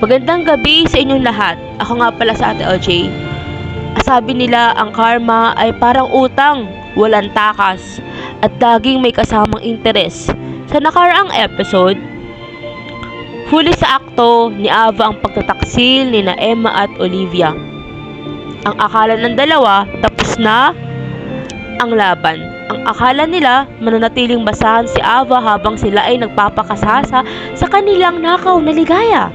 Magandang gabi sa inyong lahat. Ako nga pala sa Ate OJ. Sabi nila ang karma ay parang utang, walang takas, at laging may kasamang interes. Sa nakaraang episode, huli sa akto ni Ava ang pagtataksil ni na Emma at Olivia. Ang akala ng dalawa, tapos na ang laban. Ang akala nila, mananatiling basahan si Ava habang sila ay nagpapakasasa sa kanilang nakaw na ligaya.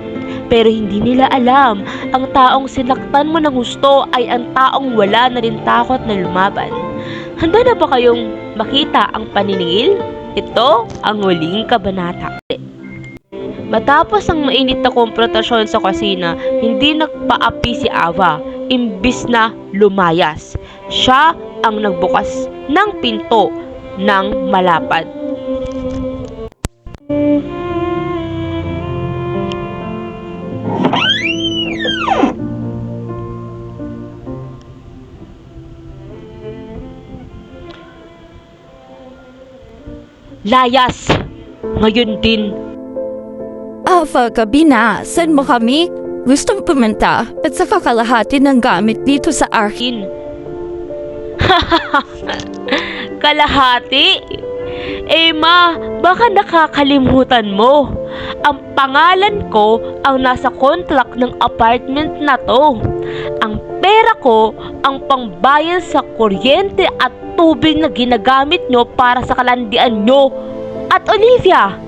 Pero hindi nila alam, ang taong sinaktan mo ng gusto ay ang taong wala na rin takot na lumaban. Handa na ba kayong makita ang paniningil? Ito ang huling kabanata. Matapos ang mainit na konfrontasyon sa kusina, hindi nagpaapi si Ava, imbis na lumayas. Siya ang nagbukas ng pinto ng malapad. Layas! Ngayon din. Ava, gabi na. Saan mo kami? Gustong pumunta at saka kalahati ng gamit dito sa akin. Kalahati? Emma, baka nakakalimutan mo. Ang pangalan ko ang nasa contract ng apartment na to. Ang pera ko ang pangbayad sa kuryente at tubig na ginagamit nyo para sa kalandian nyo. At Olivia,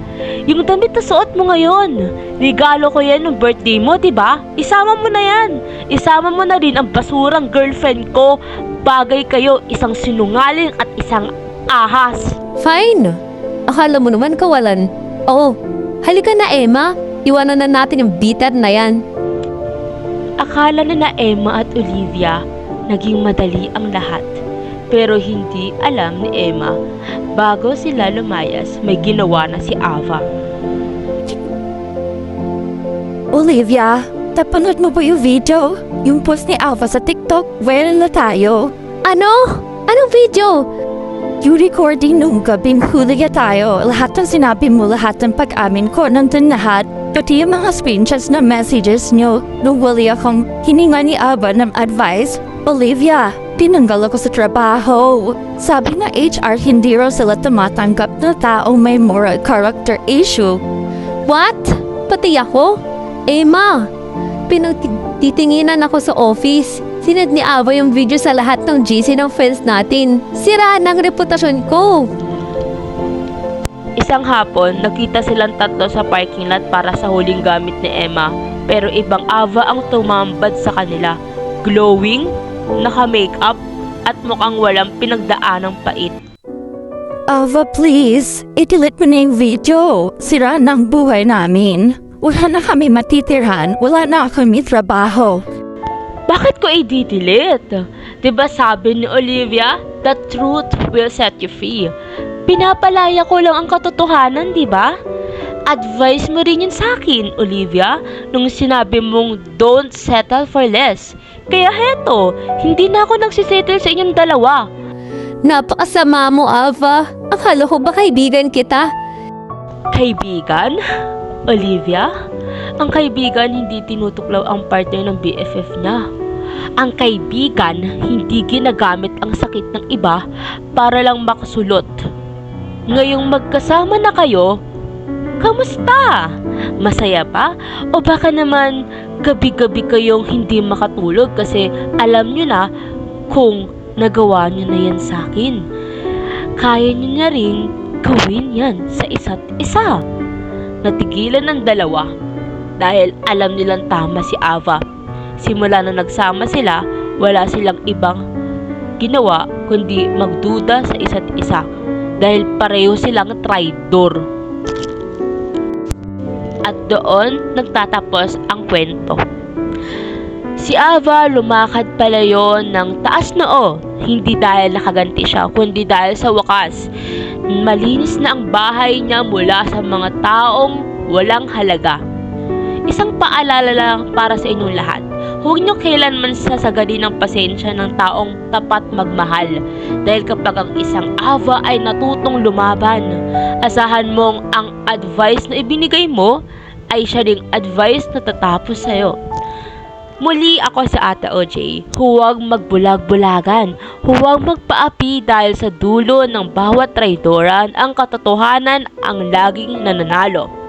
yung damit na suot mo ngayon, regalo ko yan ng birthday mo, diba? Isama mo na yan. Isama mo na rin ang basurang girlfriend ko. Bagay kayo, isang sinungaling at isang ahas. Fine. Akala mo naman kawalan. Oo. Halika na, Emma. Iwanan na natin yung bitter na yan. Akala na Emma at Olivia naging madali ang lahat. Pero hindi alam ni Emma, bago sila lumayas, may ginawa na si Ava. Olivia, napanood mo ba yung video? Yung post ni Ava sa TikTok, viral na tayo. Ano? Anong video? Yung recording nung gabing huli tayo, lahat ng sinabi mo, lahat ng pag-amin ko, nandun lahat. Pati yung mga screenshots na messages nyo nung wali akong hininga ni Ava ng advice. Olivia, tinanggal ako sa trabaho. Sabi na HR, hindi raw sila tumatanggap na taong may moral character issue. What? Pati ako? Emma, pinagtitinginan ako sa office. Sinad ni Ava yung video sa lahat ng GC ng friends natin. Siraan ang reputasyon ko. Isang hapon, nakita silang tatlo sa parking lot para sa huling gamit ni Emma. Pero ibang Ava ang tumambad sa kanila. Glowing, naka-makeup, at mukhang walang pinagdaanang pait. Ava, please, i-delete mo na yung video. Sira na ang buhay namin. Wala na kami matitirhan, wala na kami trabaho. Bakit ko i-delete? Diba sabi ni Olivia, the truth will set you free. Pinapalaya ko lang ang katotohanan, diba? Advice mo rin yun sa akin, Olivia, nung sinabi mong don't settle for less. Kaya heto, hindi na ako nagsisettle sa inyong dalawa. Napakasama mo, Ava. Akala ko ba kaibigan kita? Kaibigan? Olivia? Ang kaibigan hindi tinutuklaw ang partner ng BFF niya. Ang kaibigan hindi ginagamit ang sakit ng iba para lang makasulot. Ngayong magkasama na kayo, kamusta? Masaya pa? O baka naman gabi-gabi kayong hindi makatulog kasi alam nyo na kung nagawa nyo na yan sa akin. Kaya nyo na rin gawin yan sa isa't isa. Natigilan ng dalawa dahil alam nilang tama si Ava. Simula na nagsama sila, wala silang ibang ginawa kundi magduda sa isa't isa dahil pareho silang traidor. At doon nagtatapos ang kwento. Si Ava lumakad palayon ng taas noo, hindi dahil nakaganti siya, kundi dahil sa wakas, malinis na ang bahay niya mula sa mga taong walang halaga. Isang paalala lang para sa inyong lahat. Huwag niyo kailanman sasagadin ng pasensya ng taong tapat magmahal. Dahil kapag ang isang Ava ay natutong lumaban, asahan mong ang advice na ibinigay mo ay siya ring advice na tatapos sa'yo. Muli ako sa Ate OJ, huwag magbulag-bulagan, huwag magpaapi dahil sa dulo ng bawat traidoran ang katotohanan ang laging nananalo.